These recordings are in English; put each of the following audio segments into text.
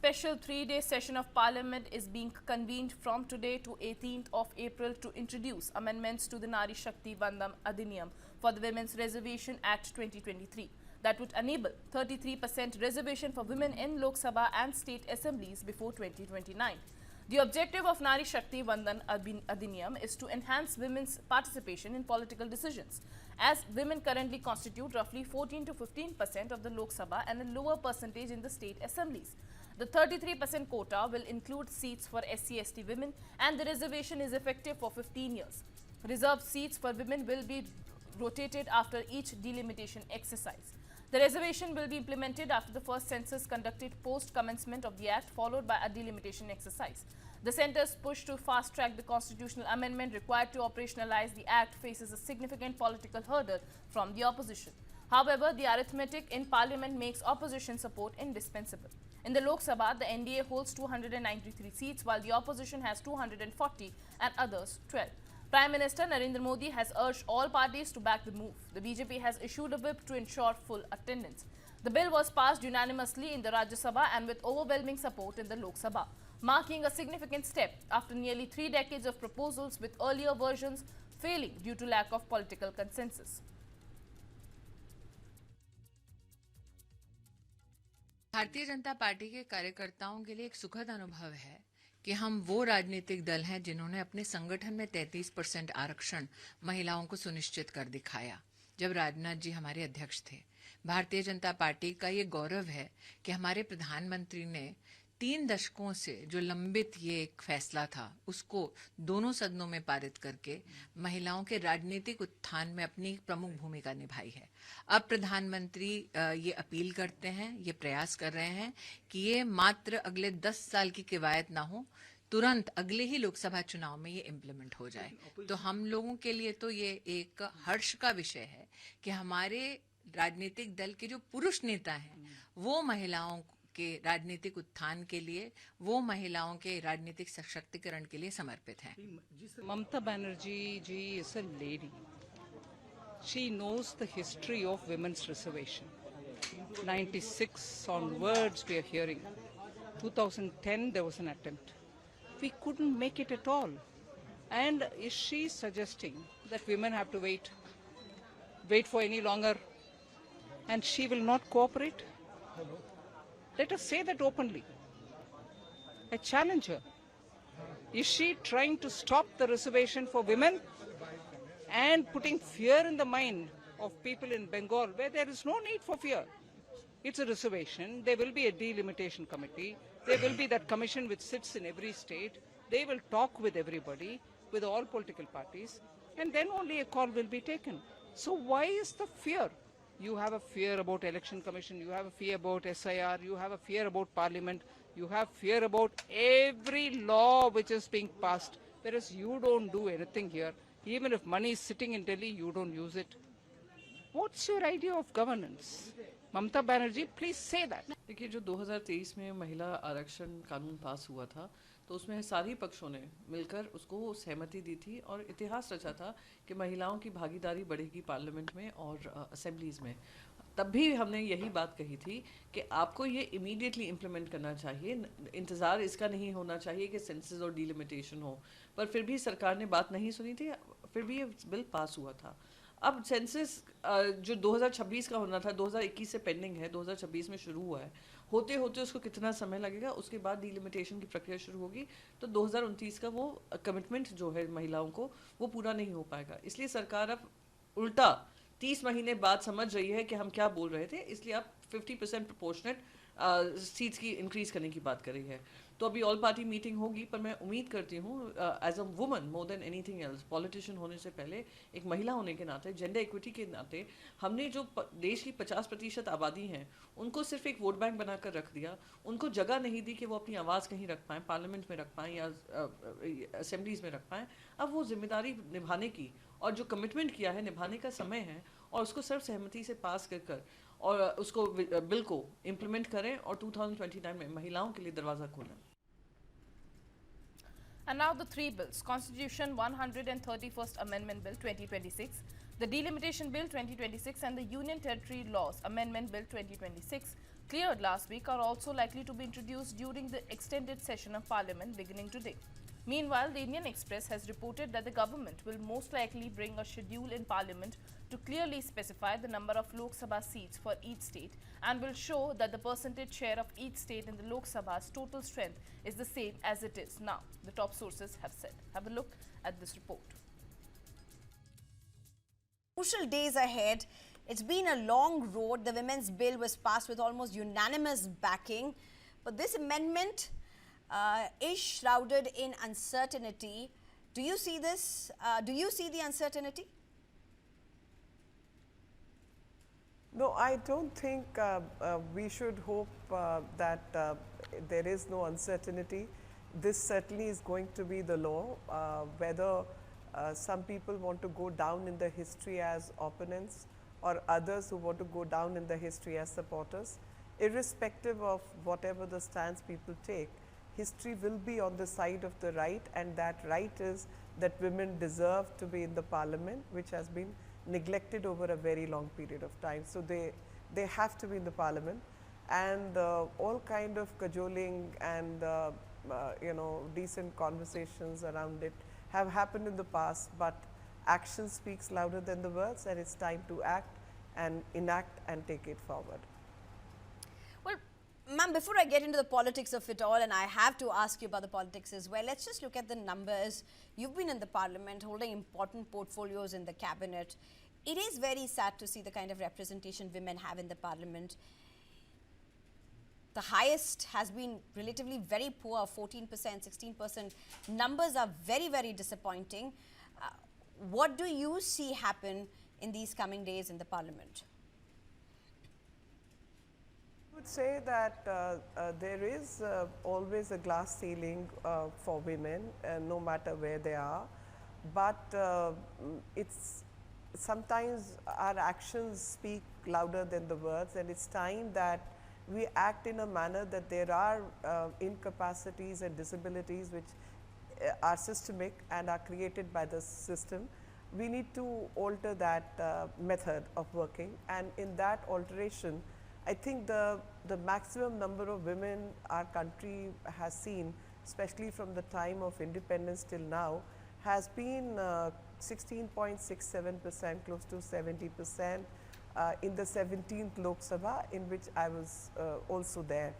special three-day session of Parliament is being convened from today to 18th of April to introduce amendments to the Nari Shakti Vandan Adhiniyam for the Women's Reservation Act 2023 that would enable 33% reservation for women in Lok Sabha and state assemblies before 2029. The objective of Nari Shakti Vandan Adhiniyam is to enhance women's participation in political decisions, as women currently constitute roughly 14 to 15% of the Lok Sabha and a lower percentage in the state assemblies. The 33% quota will include seats for SC/ST women, and the reservation is effective for 15 years. Reserved seats for women will be rotated after each delimitation exercise. The reservation will be implemented after the first census conducted post-commencement of the Act, followed by a delimitation exercise. The centre's push to fast-track the constitutional amendment required to operationalize the Act faces a significant political hurdle from the opposition. However, the arithmetic in Parliament makes opposition support indispensable. In the Lok Sabha, the NDA holds 293 seats, while the opposition has 240 and others 12. Prime Minister Narendra Modi has urged all parties to back the move. The BJP has issued a whip to ensure full attendance. The bill was passed unanimously in the Rajya Sabha and with overwhelming support in the Lok Sabha, marking a significant step after nearly 3 decades of proposals, with earlier versions failing due to lack of political consensus. Bharatiya Janata party के कार्यकर्ताओं के लिए एक सुखद अनुभव है कि हम वो राजनीतिक दल हैं जिन्होंने अपने संगठन में 33% आरक्षण महिलाओं को सुनिश्चित कर दिखाया जब राजनाथ जी हमारे अध्यक्ष थे। भारतीय जनता पार्टी का ये गौरव है कि हमारे प्रधानमंत्री ने 3 दशकों से जो लंबित ये एक फैसला था उसको दोनों सदनों में पारित करके महिलाओं के राजनीतिक उत्थान में अपनी प्रमुख भूमिका निभाई है। अब प्रधानमंत्री ये अपील करते हैं, ये प्रयास कर रहे हैं कि ये मात्र अगले 10 साल की किवायत ना हो, तुरंत अगले ही लोकसभा चुनाव में ये इम्प्लीमेंट हो जाए। तो हम लोगों के लिए तो ये एक हर्ष का विषय है कि हमारे राजनीतिक दल के जो पुरुष नेता हैं वो महिलाओं के राजनीतिक उत्थान के लिए, वो महिलाओं के राजनीतिक सशक्तिकरण के लिए समर्पित हैं। Mamata Banerjee ji is a lady. She knows the history of women's reservation. 96 onwards we are hearing. 2010 there was an attempt. We couldn't make it at all. And is she suggesting that women have to wait for any longer and she will not cooperate? Let us say that openly. I challenge her. Is she trying to stop the reservation for women and putting fear in the mind of people in Bengal where there is no need for fear? It's a reservation. There will be a delimitation committee. There will be that commission which sits in every state. They will talk with everybody, with all political parties, and then only a call will be taken. So why is the fear? You have a fear about election commission, you have a fear about SIR, you have a fear about parliament, you have fear about every law which is being passed, whereas you don't do anything here. Even if money is sitting in Delhi, you don't use it. What's your idea of governance? Mamata Banerjee, please say that. देखिए, जो 2023 में महिला आरक्षण कानून पास हुआ था तो उसमें सारी पक्षों ने मिलकर उसको सहमति दी थी और इतिहास रचा था कि महिलाओं की भागीदारी बढ़ेगी पार्लियामेंट में और असेंबलीज में। तब भी हमने यही बात कही थी कि आपको ये इमीडिएटली इम्प्लीमेंट करना चाहिए, इंतज़ार इसका नहीं होना चाहिए कि सेंसस और डिलिमिटेशन हो। पर फिर भी सरकार ने बात नहीं सुनी थी, फिर भी ये बिल पास हुआ था। अब सेंसस जो 2026 का होना था 2021 से पेंडिंग है, 2026 में शुरू हुआ है। होते होते उसको कितना समय लगेगा, उसके बाद डिलिमिटेशन की प्रक्रिया शुरू होगी तो 2029 का वो कमिटमेंट जो है महिलाओं को वो पूरा नहीं हो पाएगा। इसलिए सरकार अब उल्टा 30 महीने बाद समझ रही है कि हम क्या बोल रहे थे, इसलिए अब 50% प्रोपोर्शनेट सीट्स की इंक्रीज़ करने की बात कर रही है। तो अभी ऑल पार्टी मीटिंग होगी, पर मैं उम्मीद करती हूँ as a woman more than anything else, politician होने से पहले एक महिला होने के नाते, जेंडर इक्विटी के नाते, हमने जो देश की 50% आबादी हैं उनको सिर्फ एक वोट बैंक बनाकर रख दिया, उनको जगह नहीं दी कि वो अपनी आवाज़ कहीं रख पाएँ, पार्लियामेंट में रख पाएँ या असेंबलीज में रख पाएँ। अब वो जिम्मेदारी निभाने की और जो कमिटमेंट किया है निभाने का समय है और उसको सर्वसहमति से पास कर और उसको बिल को इम्प्लीमेंट करें और 2029 में महिलाओं के लिए दरवाज़ा खोलें। And now the 3 bills: Constitution 131st Amendment Bill 2026, the Delimitation Bill 2026 and the Union Territory Laws Amendment Bill 2026 cleared last week are also likely to be introduced during the extended session of Parliament beginning today. Meanwhile, the Indian Express has reported that the government will most likely bring a schedule in Parliament to clearly specify the number of Lok Sabha seats for each state and will show that the percentage share of each state in the Lok Sabha's total strength is the same as it is now, the top sources have said. Have a look at this report. Crucial days ahead. It's been a long road. The women's bill was passed with almost unanimous backing, but this amendment is shrouded in uncertainty. Do you see this? Do you see the uncertainty? No, I don't think we should hope that there is no uncertainty. This certainly is going to be the law. Whether some people want to go down in the history as opponents or others who want to go down in the history as supporters, irrespective of whatever the stance people take, history will be on the side of the right, and that right is that women deserve to be in the parliament, which has been neglected over a very long period of time. So they have to be in the parliament, and all kind of cajoling and decent conversations around it have happened in the past, but action speaks louder than the words, and it's time to act and enact and take it forward. Well, ma'am, before I get into the politics of it all, and I have to ask you about the politics as well, let's just look at the numbers. You've been in the parliament holding important portfolios in the cabinet. It is very sad to see the kind of representation women have in the parliament. The highest has been relatively very poor, 14%, 16%. Numbers are very, very disappointing. What do you see happen in these coming days in the parliament? I would say that there is always a glass ceiling for women, no matter where they are, but it's sometimes our actions speak louder than the words, and it's time that we act in a manner that there are incapacities and disabilities which are systemic and are created by the system. We need to alter that method of working, and in that alteration, I think the maximum number of women our country has seen, especially from the time of independence till now, has been 16.67%, close to 70%. In the 17th Lok Sabha, in which I was also there.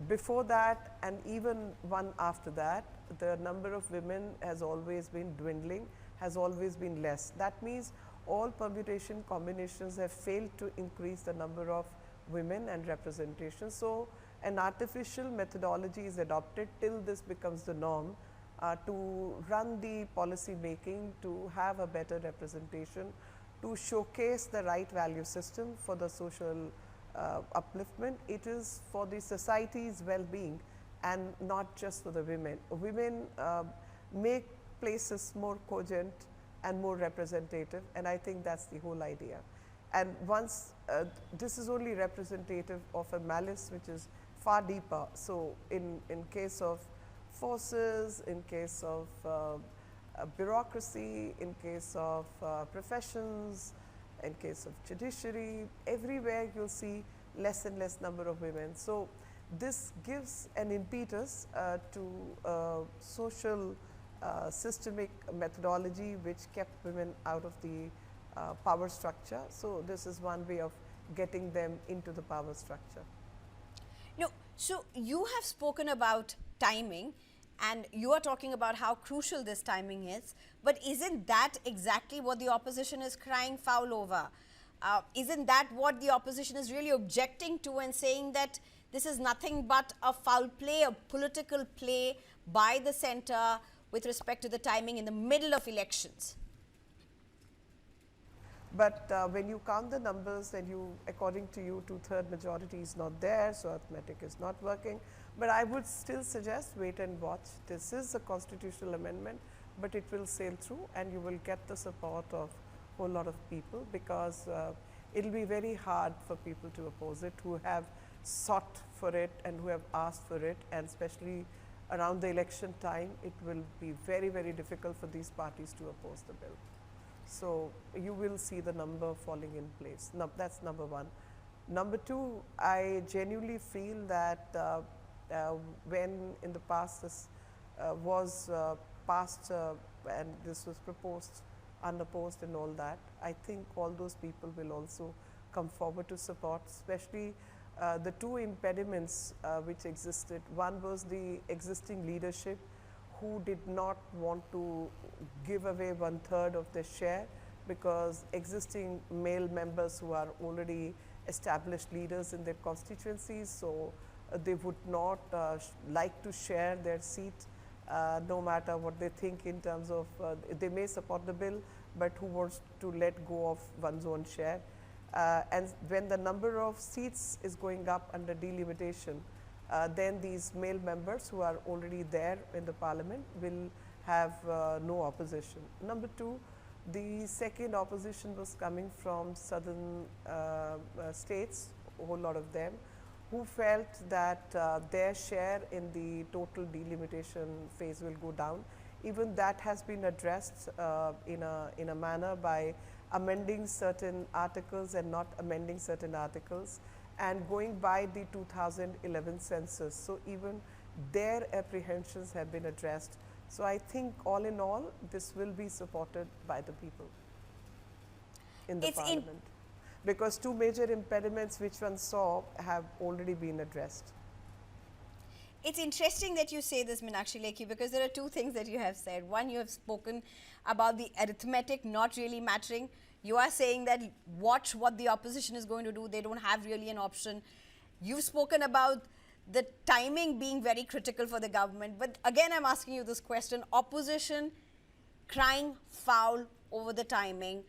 Before that, and even one after that, the number of women has always been dwindling, has always been less. That means all permutation combinations have failed to increase the number of women and representation. So an artificial methodology is adopted till this becomes the norm to run the policy making, to have a better representation, to showcase the right value system for the social upliftment. It is for the society's well-being and not just for the women. Women make places more cogent and more representative, and I think that's the whole idea. And once this is only representative of a malice which is far deeper. So in case of forces, in case of bureaucracy, in case of professions, in case of judiciary, everywhere you'll see less and less number of women. So this gives an impetus to social systemic methodology which kept women out of the power structure. So this is one way of getting them into the power structure. No, so you have spoken about timing, and you are talking about how crucial this timing is, but isn't that exactly what the opposition is crying foul over? Isn't that what the opposition is really objecting to and saying that this is nothing but a foul play, a political play by the centre with respect to the timing in the middle of elections? But when you count the numbers, then you, according to you, 2/3 majority is not there, so arithmetic is not working. But I would still suggest wait and watch. This is a constitutional amendment, but it will sail through, and you will get the support of a whole lot of people, because it will be very hard for people to oppose it who have sought for it and who have asked for it, and especially around the election time, it will be very, very difficult for these parties to oppose the bill. So you will see the number falling in place. Now, that's number one. Number two, I genuinely feel that when in the past this was passed and this was proposed, unopposed and all that, I think all those people will also come forward to support, especially the two impediments which existed. One was the existing leadership who did not want to give away 1/3 of their share, because existing male members who are already established leaders in their constituencies, so they would not like to share their seat no matter what they think in terms of, they may support the bill, but who wants to let go of one's own share. And when the number of seats is going up under delimitation, then these male members who are already there in the parliament will have no opposition. Number two, the second opposition was coming from southern states, a whole lot of them, who felt that their share in the total delimitation phase will go down. Even that has been addressed in a manner by amending certain articles and not amending certain articles, and going by the 2011 census. So even their apprehensions have been addressed. So I think all in all, this will be supported by the people in the parliament, because two major impediments which one saw have already been addressed. It's interesting that you say this, Meenakshi Lekhi, because there are two things that you have said. One, you have spoken about the arithmetic not really mattering. You are saying that watch what the opposition is going to do. They don't have really an option. You've spoken about the timing being very critical for the government. But again, I'm asking you this question. Opposition crying foul over the timing.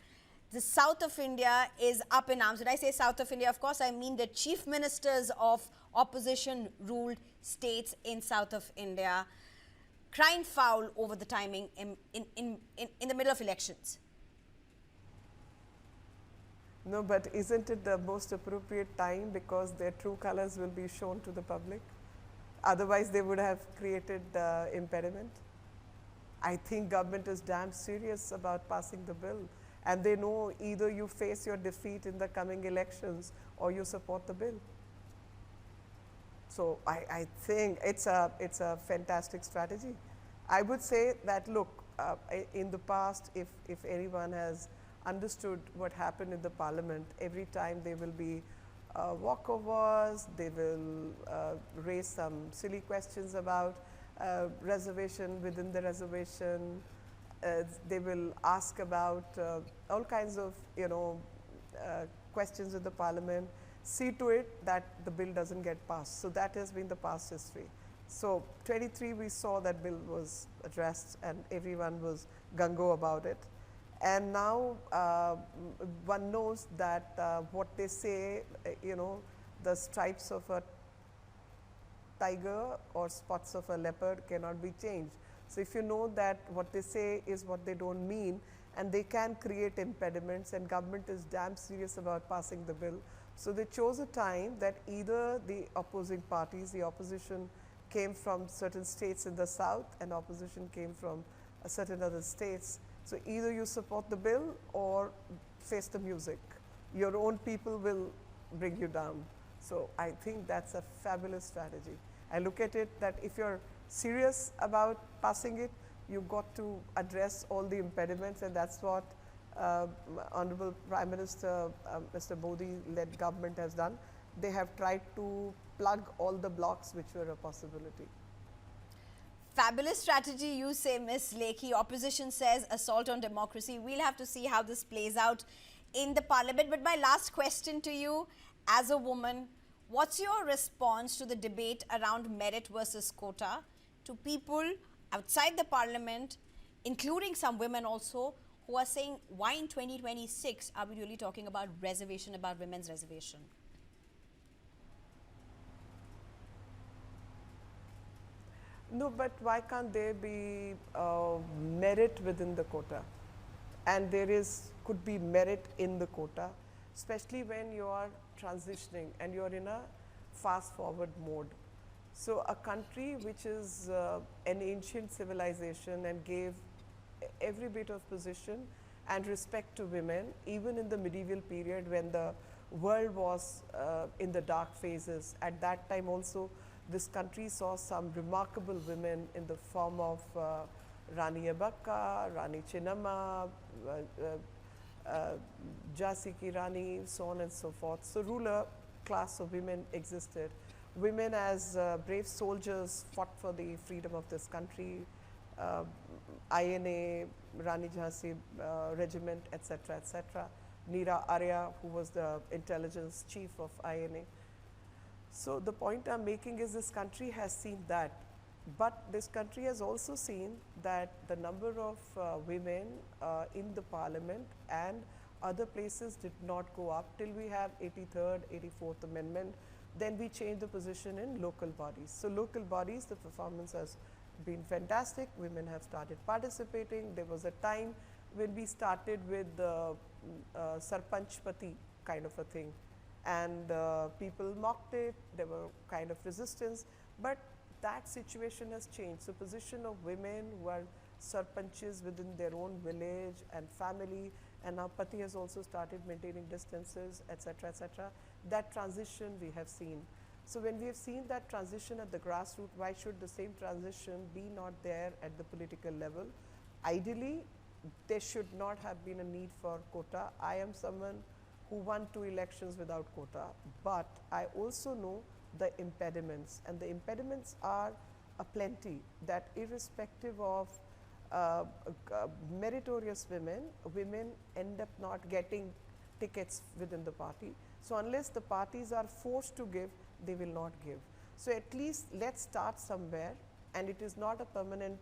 The south of India is up in arms. When I say south of India, of course, I mean the chief ministers of opposition-ruled states in south of India crying foul over the timing in the middle of elections. No, but isn't it the most appropriate time, because their true colors will be shown to the public? Otherwise, they would have created impediment. I think government is damn serious about passing the bill, and they know either you face your defeat in the coming elections or you support the bill. So I think it's a fantastic strategy. I would say that, look, in the past, if anyone has understood what happened in the parliament, every time there will be walkovers, they will raise some silly questions about reservation within the reservation. They will ask about all kinds of, questions in the parliament. See to it that the bill doesn't get passed. So that has been the past history. So 23, we saw that bill was addressed and everyone was gung-ho about it. And now one knows that what they say, the stripes of a tiger or spots of a leopard cannot be changed. So if you know that what they say is what they don't mean, and they can create impediments, and government is damn serious about passing the bill. So they chose a time that either the opposing parties, the opposition came from certain states in the south and opposition came from certain other states. So either you support the bill or face the music. Your own people will bring you down. So I think that's a fabulous strategy. I look at it that if you're serious about passing it, you've got to address all the impediments, and that's what Honorable Prime Minister Mr. Modi-led government has done. They have tried to plug all the blocks which were a possibility. Fabulous strategy, you say, Ms. Lekhi. Opposition says assault on democracy. We'll have to see how this plays out in the parliament. But my last question to you, as a woman, what's your response to the debate around merit versus quota, to people outside the parliament, including some women also, who are saying, why in 2026 are we really talking about reservation, about women's reservation? No, but why can't there be merit within the quota? And there could be merit in the quota, especially when you are transitioning and you're in a fast forward mode. So a country which is an ancient civilization and gave every bit of position and respect to women, even in the medieval period when the world was in the dark phases. At that time also, this country saw some remarkable women in the form of Rani Abakka, Rani Chinnamma, Jhansi Ki Rani, so on and so forth. So ruler class of women existed. Women as brave soldiers fought for the freedom of this country. INA, Rani Jhansi regiment, etc., etc. Neera Arya, who was the intelligence chief of INA. So the point I'm making is this country has seen that, but this country has also seen that the number of women in the parliament and other places did not go up till we have 83rd, 84th Amendment. Then we change the position in local bodies. So local bodies, the performance has been fantastic. Women have started participating. There was a time when we started with the Sarpanchpati kind of a thing, and people mocked it. There were kind of resistance, but that situation has changed. So position of women who are sarpanches within their own village and family, and now Pati has also started maintaining distances, etc., etc. That transition we have seen. So when we have seen that transition at the grassroots, why should the same transition be not there at the political level? Ideally, there should not have been a need for quota. I am someone who won 2 elections without quota, but I also know the impediments, and the impediments are aplenty, that irrespective of meritorious women, women end up not getting tickets within the party. So unless the parties are forced to give, they will not give. So at least let's start somewhere, and it is not a permanent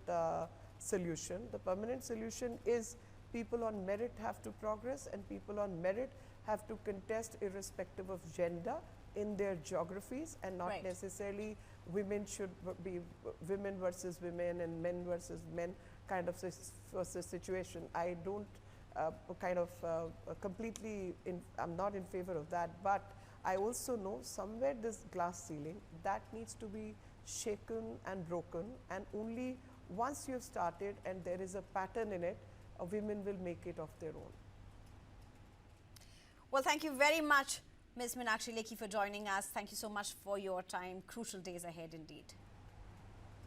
solution. The permanent solution is people on merit have to progress, and people on merit have to contest irrespective of gender in their geographies, and not Right. necessarily women should be women versus women and men versus men kind of situation. I don't completely, I'm not in favor of that, but I also know somewhere this glass ceiling that needs to be shaken and broken, and only once you have started and there is a pattern in it, women will make it of their own. Well, thank you very much, Ms. Meenakshi Lekhi, for joining us. Thank you so much for your time. Crucial days ahead indeed.